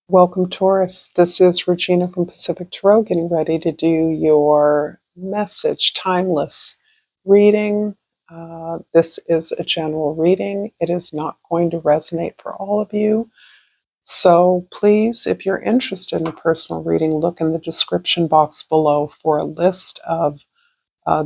Welcome, Taurus. This is Regina from Pacific Tarot, getting ready to do your message, timeless reading. This is a general reading. It is not going to resonate for all of you. So please, if you're interested in a personal reading, look in the description box below for a list of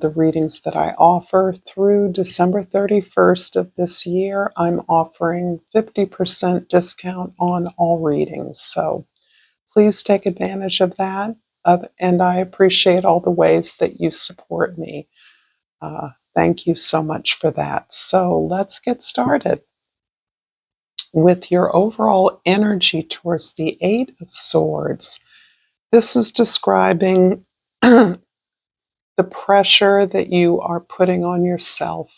the readings that I offer. Through December 31st of this year, I'm offering 50% discount on all readings. So please take advantage of that. And I appreciate all the ways that you support me. Thank you so much for that. So let's get started with your overall energy towards the Eight of Swords. This is describing the pressure that you are putting on yourself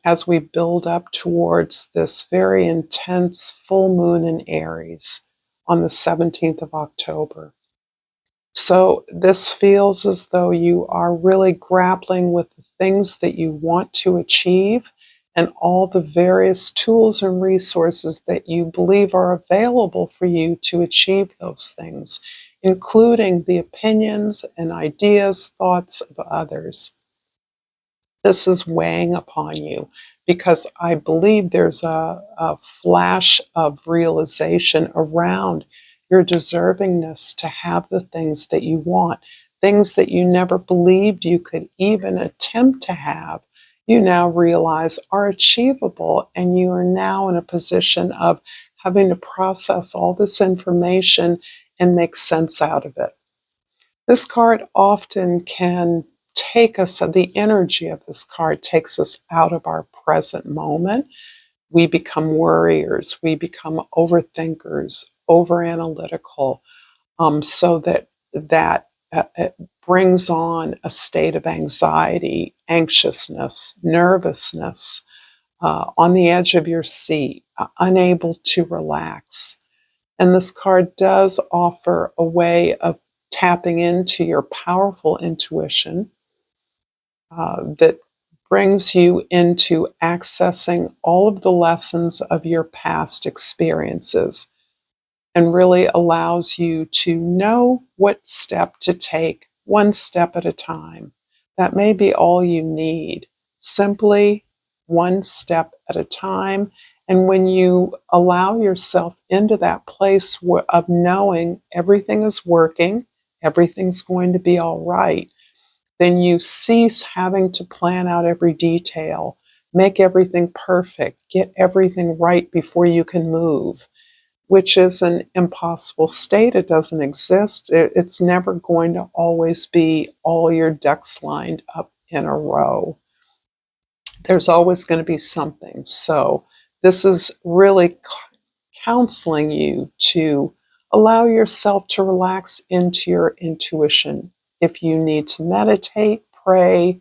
as we build up towards this very intense full moon in Aries on the 17th of October. So this feels as though you are really grappling with the things that you want to achieve and all the various tools and resources that you believe are available for you to achieve those things, including the opinions and ideas, thoughts of others. This is weighing upon you because I believe there's a flash of realization around your deservingness to have the things that you want, things that you never believed you could even attempt to have. You now realize are achievable, and you are now in a position of having to process all this information and make sense out of it. This card often can take us, the energy of this card takes us out of our present moment. We become worriers, we become overthinkers, overanalytical, so that it brings on a state of anxiety, anxiousness, nervousness, on the edge of your seat, unable to relax. And this card does offer a way of tapping into your powerful intuition that brings you into accessing all of the lessons of your past experiences and really allows you to know what step to take, one step at a time. That may be all you need, simply one step at a time. And when you allow yourself into that place of knowing everything is working, everything's going to be all right, then you cease having to plan out every detail, make everything perfect, get everything right before you can move, which is an impossible state. It doesn't exist. It's never going to always be all your ducks lined up in a row. There's always going to be something. So this is really counseling you to allow yourself to relax into your intuition. If you need to meditate, pray,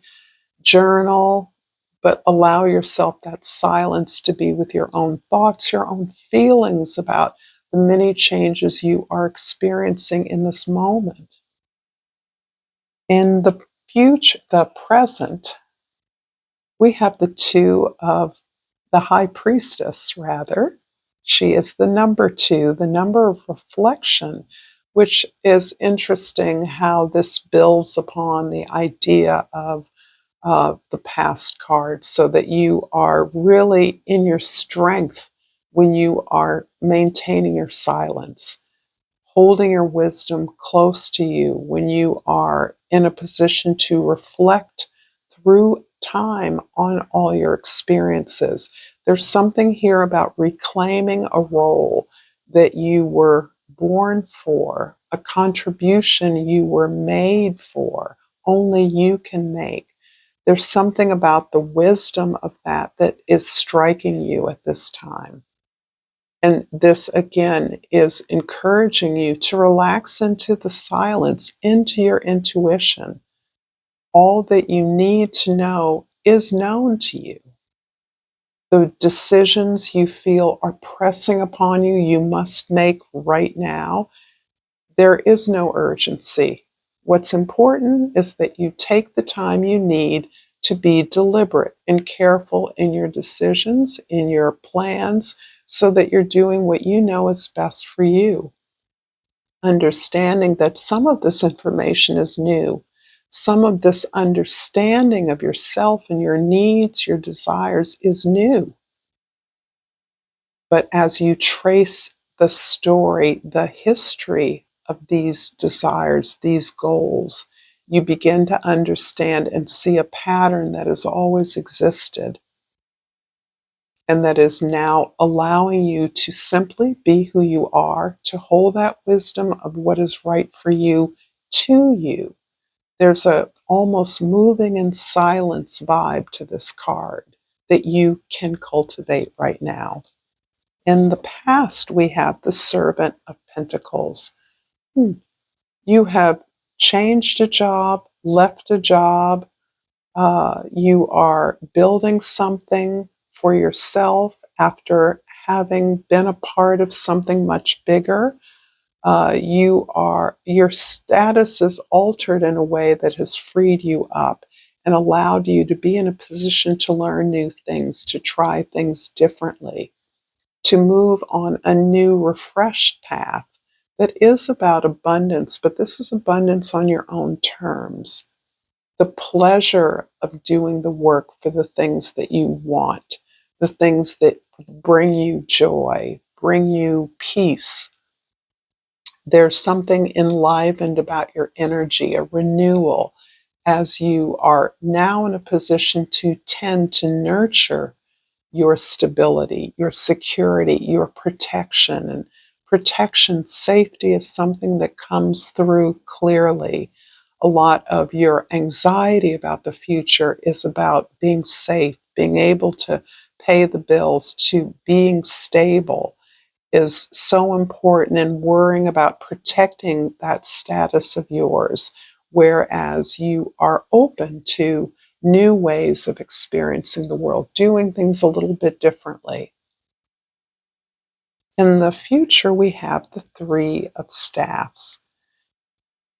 journal, but allow yourself that silence to be with your own thoughts, your own feelings about the many changes you are experiencing in this moment. In the future, the present, we have the two of the High Priestess, rather. She is the number 2, the number of reflection, which is interesting how this builds upon the idea of the past card, so that you are really in your strength when you are maintaining your silence, holding your wisdom close to you, when you are in a position to reflect through time on all your experiences. There's something here about reclaiming a role that you were born for, a contribution you were made for, only you can make. There's something about the wisdom of that is striking you at this time. And this, again, is encouraging you to relax into the silence, into your intuition. All that you need to know is known to you. The decisions you feel are pressing upon you, you must make right now. There is no urgency. What's important is that you take the time you need to be deliberate and careful in your decisions, in your plans, so that you're doing what you know is best for you. Understanding that some of this information is new. Some of this understanding of yourself and your needs, your desires is new. But as you trace the story, the history of these desires, these goals, you begin to understand and see a pattern that has always existed and that is now allowing you to simply be who you are, to hold that wisdom of what is right for you to you. There's a almost moving in silence vibe to this card that you can cultivate right now. In the past, we have the Servant of Pentacles. You have changed a job, left a job, you are building something for yourself after having been a part of something much bigger. Your status is altered in a way that has freed you up and allowed you to be in a position to learn new things, to try things differently, to move on a new, refreshed path that is about abundance, but this is abundance on your own terms. The pleasure of doing the work for the things that you want, the things that bring you joy, bring you peace. There's something enlivened about your energy, a renewal, as you are now in a position to tend to nurture your stability, your security, your protection. And protection, safety is something that comes through clearly. A lot of your anxiety about the future is about being safe, being able to pay the bills, to being stable is so important, and worrying about protecting that status of yours, whereas you are open to new ways of experiencing the world, doing things a little bit differently. In the future, we have the Three of Staffs.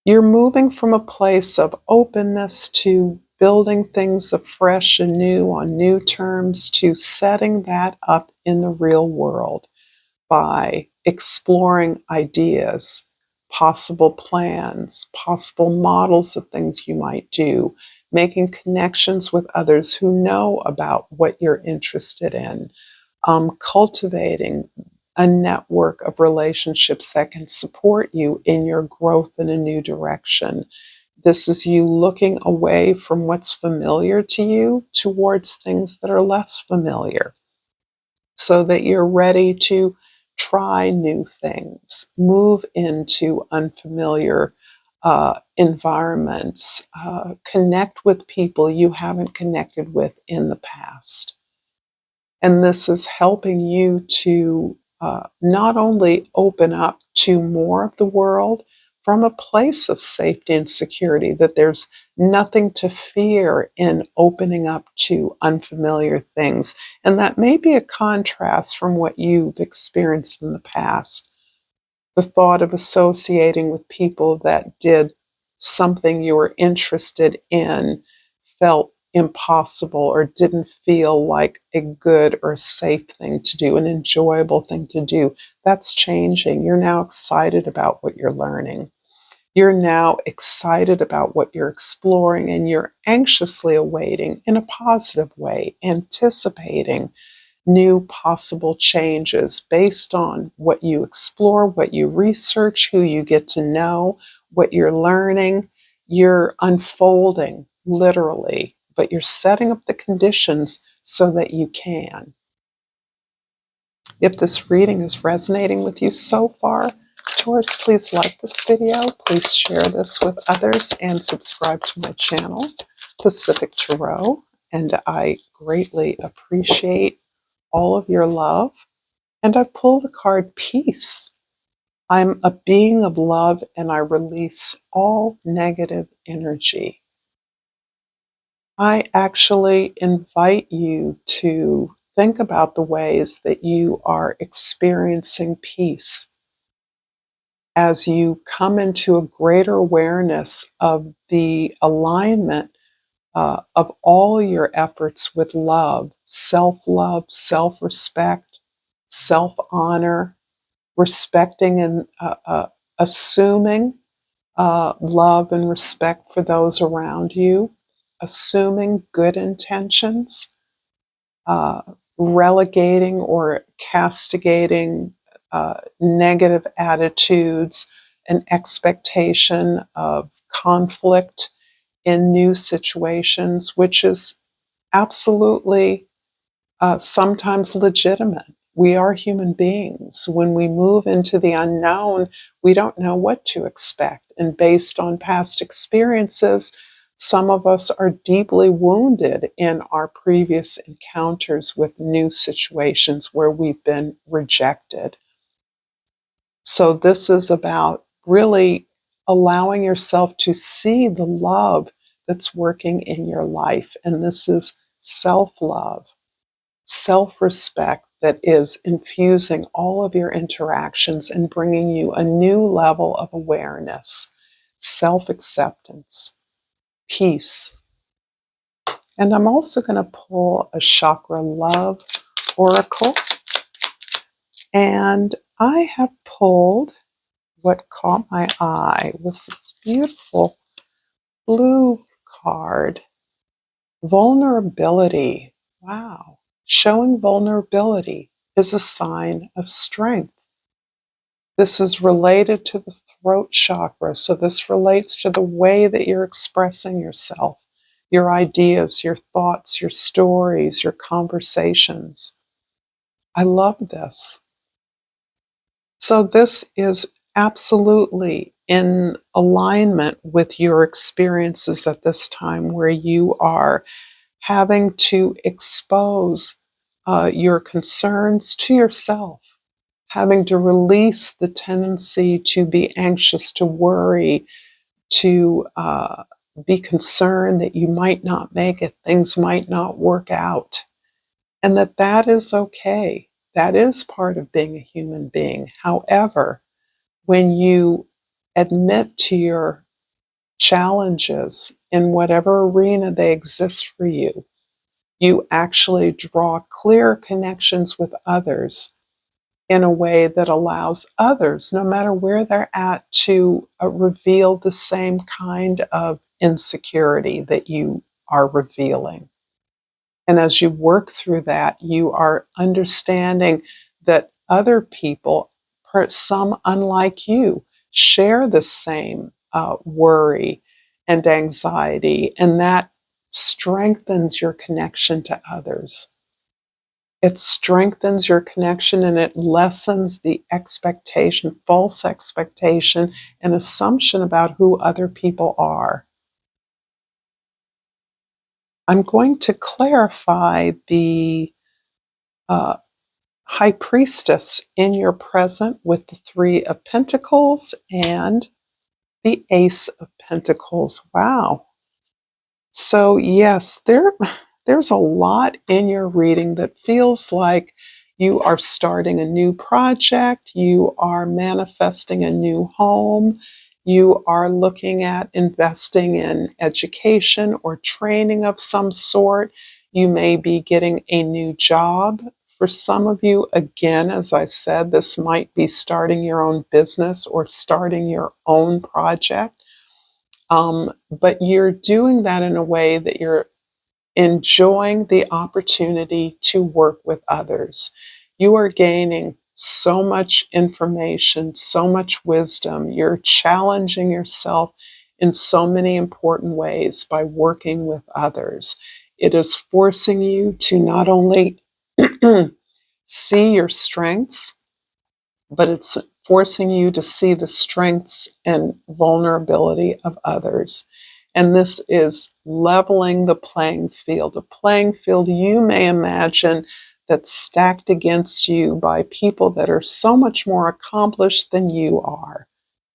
You're moving from a place of openness to building things afresh and new on new terms, to setting that up in the real world by exploring ideas, possible plans, possible models of things you might do, making connections with others who know about what you're interested in, cultivating a network of relationships that can support you in your growth in a new direction. This is you looking away from what's familiar to you towards things that are less familiar, so that you're ready to try new things, move into unfamiliar environments, connect with people you haven't connected with in the past. And this is helping you to not only open up to more of the world from a place of safety and security, that there's nothing to fear in opening up to unfamiliar things. And that may be a contrast from what you've experienced in the past. The thought of associating with people that did something you were interested in felt impossible or didn't feel like a good or safe thing to do, an enjoyable thing to do. That's changing. You're now excited about what you're learning. You're now excited about what you're exploring, and you're anxiously awaiting, in a positive way, anticipating new possible changes based on what you explore, what you research, who you get to know, what you're learning. You're unfolding, literally, but you're setting up the conditions so that you can. If this reading is resonating with you so far, Taurus, please like this video, please share this with others, and subscribe to my channel, Pacific Tarot. And I greatly appreciate all of your love. And I pull the card Peace. I'm a being of love, and I release all negative energy. I actually invite you to think about the ways that you are experiencing peace as you come into a greater awareness of the alignment of all your efforts with love, self-respect, self-honor, respecting and assuming love and respect for those around you, assuming good intentions, uh, relegating or castigating negative attitudes, an expectation of conflict in new situations, which is absolutely sometimes legitimate. We are human beings. When we move into the unknown, we don't know what to expect. And based on past experiences, some of us are deeply wounded in our previous encounters with new situations where we've been rejected. So, this is about really allowing yourself to see the love that's working in your life. And this is self love, self-respect that is infusing all of your interactions and bringing you a new level of awareness, self-acceptance, peace. And I'm also going to pull a chakra love oracle. And I have pulled what caught my eye was this beautiful blue card, vulnerability. Wow. Showing vulnerability is a sign of strength. This is related to the throat chakra. So this relates to the way that you're expressing yourself, your ideas, your thoughts, your stories, your conversations. I love this. So this is absolutely in alignment with your experiences at this time where you are having to expose your concerns to yourself, having to release the tendency to be anxious, to worry, to be concerned that you might not make it, things might not work out, and that is okay. That is part of being a human being. However, when you admit to your challenges in whatever arena they exist for you, you actually draw clear connections with others in a way that allows others, no matter where they're at, to reveal the same kind of insecurity that you are revealing. And as you work through that, you are understanding that other people, some unlike you, share the same worry and anxiety, and that strengthens your connection to others. It strengthens your connection and it lessens the expectation, false expectation, and assumption about who other people are. I'm going to clarify the uh, High Priestess in your present with the Three of Pentacles and the Ace of Pentacles. Wow. So yes, there's a lot in your reading that feels like you are starting a new project, you are manifesting a new home, you are looking at investing in education or training of some sort. You may be getting a new job. For some of you, again, as I said, this might be starting your own business or starting your own project. But you're doing that in a way that you're enjoying the opportunity to work with others. You are gaining so much information, so much wisdom. You're challenging yourself in so many important ways by working with others. It is forcing you to not only see your strengths, but it's forcing you to see the strengths and vulnerability of others. And this is leveling the playing field, a playing field you may imagine that's stacked against you by people that are so much more accomplished than you are,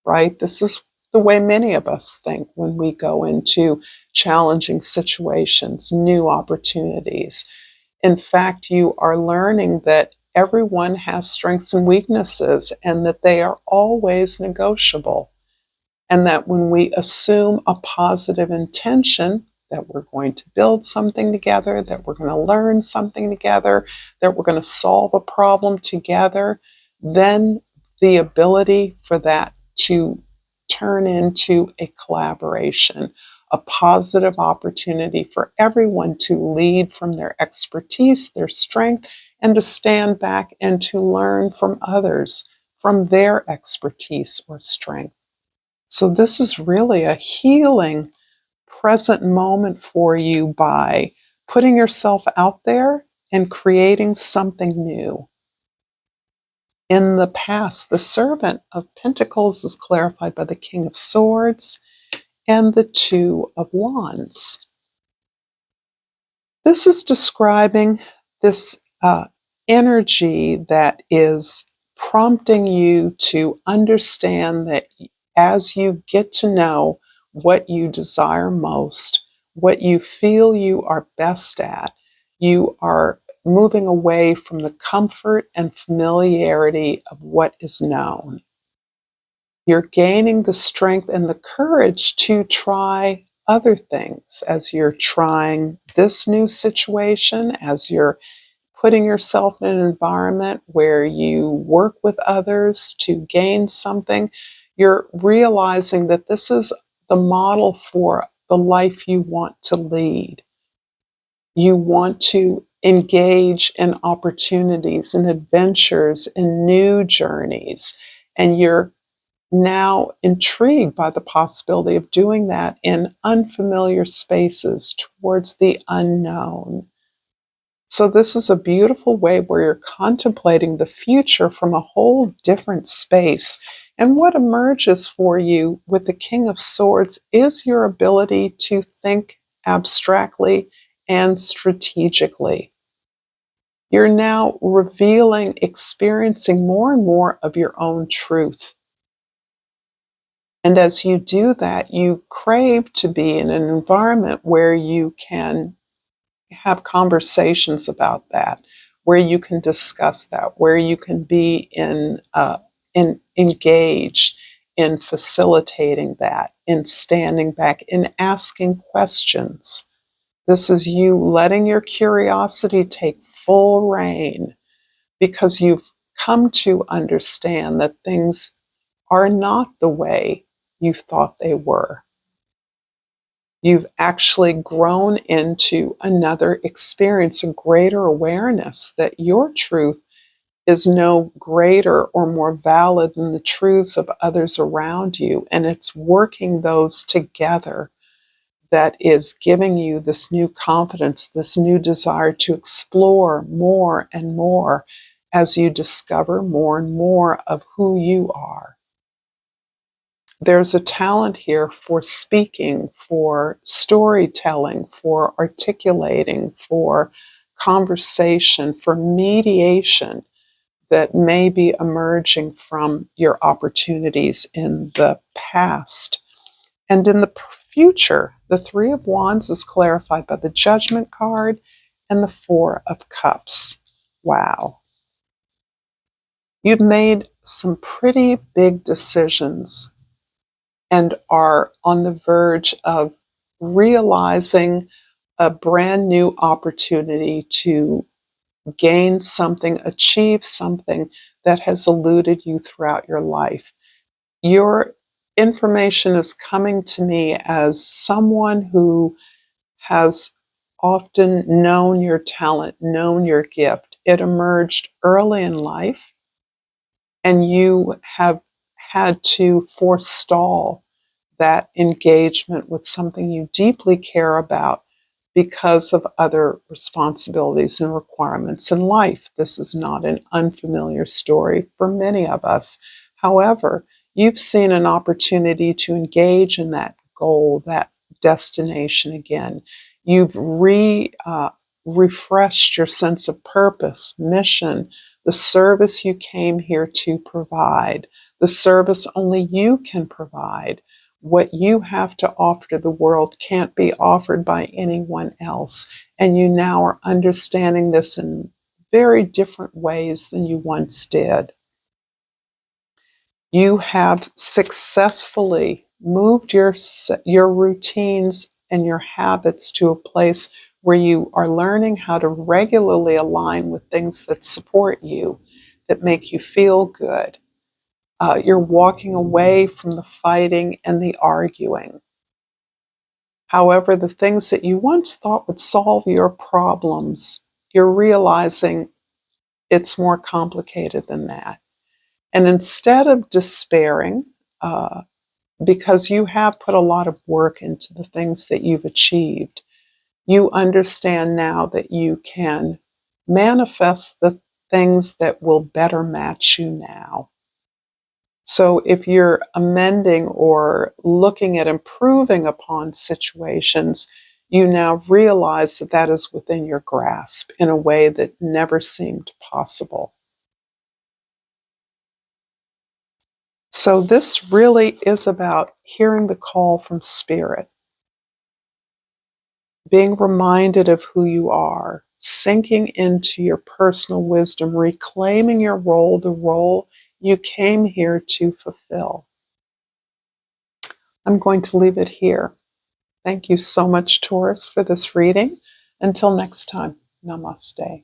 right? This is the way many of us think when we go into challenging situations, new opportunities. In fact, you are learning that everyone has strengths and weaknesses and that they are always negotiable. And that when we assume a positive intention, that we're going to build something together, that we're going to learn something together, that we're going to solve a problem together, then the ability for that to turn into a collaboration, a positive opportunity for everyone to lead from their expertise, their strength, and to stand back and to learn from others, from their expertise or strength. So this is really a healing present moment for you by putting yourself out there and creating something new. In the past, the Servant of Pentacles is clarified by the King of Swords and the Two of Wands. This is describing this energy that is prompting you to understand that as you get to know what you desire most, what you feel you are best at, you are moving away from the comfort and familiarity of what is known. You're gaining the strength and the courage to try other things as you're trying this new situation, as you're putting yourself in an environment where you work with others to gain something. You're realizing that this is the model for the life you want to lead. You want to engage in opportunities and adventures and new journeys, and you're now intrigued by the possibility of doing that in unfamiliar spaces towards the unknown. So this is a beautiful way where you're contemplating the future from a whole different space. And what emerges for you with the King of Swords is your ability to think abstractly and strategically. You're now revealing, experiencing more and more of your own truth. And as you do that, you crave to be in an environment where you can have conversations about that, where you can discuss that, where you can be in engaged in facilitating that, in standing back, in asking questions. This is you letting your curiosity take full reign because you've come to understand that things are not the way you thought they were. You've actually grown into another experience, a greater awareness that your truth is no greater or more valid than the truths of others around you. And it's working those together that is giving you this new confidence, this new desire to explore more and more as you discover more and more of who you are. There's a talent here for speaking, for storytelling, for articulating, for conversation, for mediation that may be emerging from your opportunities in the past. And in the future, the Three of Wands is clarified by the Judgment card and the Four of Cups. Wow. You've made some pretty big decisions and are on the verge of realizing a brand new opportunity to gain something, achieve something that has eluded you throughout your life. Your information is coming to me as someone who has often known your talent, known your gift. It emerged early in life, and you have had to forestall that engagement with something you deeply care about because of other responsibilities and requirements in life. This is not an unfamiliar story for many of us. However, you've seen an opportunity to engage in that goal, that destination again. You've refreshed your sense of purpose, mission, the service you came here to provide, the service only you can provide. What you have to offer to the world can't be offered by anyone else. And you now are understanding this in very different ways than you once did. You have successfully moved your routines and your habits to a place where you are learning how to regularly align with things that support you, that make you feel good. You're walking away from the fighting and the arguing. However, the things that you once thought would solve your problems, you're realizing it's more complicated than that. And instead of despairing, uh, because you have put a lot of work into the things that you've achieved, you understand now that you can manifest the things that will better match you now. So if you're amending or looking at improving upon situations, you now realize that that is within your grasp in a way that never seemed possible. So this really is about hearing the call from spirit, being reminded of who you are, sinking into your personal wisdom, reclaiming your role, the role you came here to fulfill. I'm going to leave it here. Thank you so much, Taurus, for this reading. Until next time, namaste.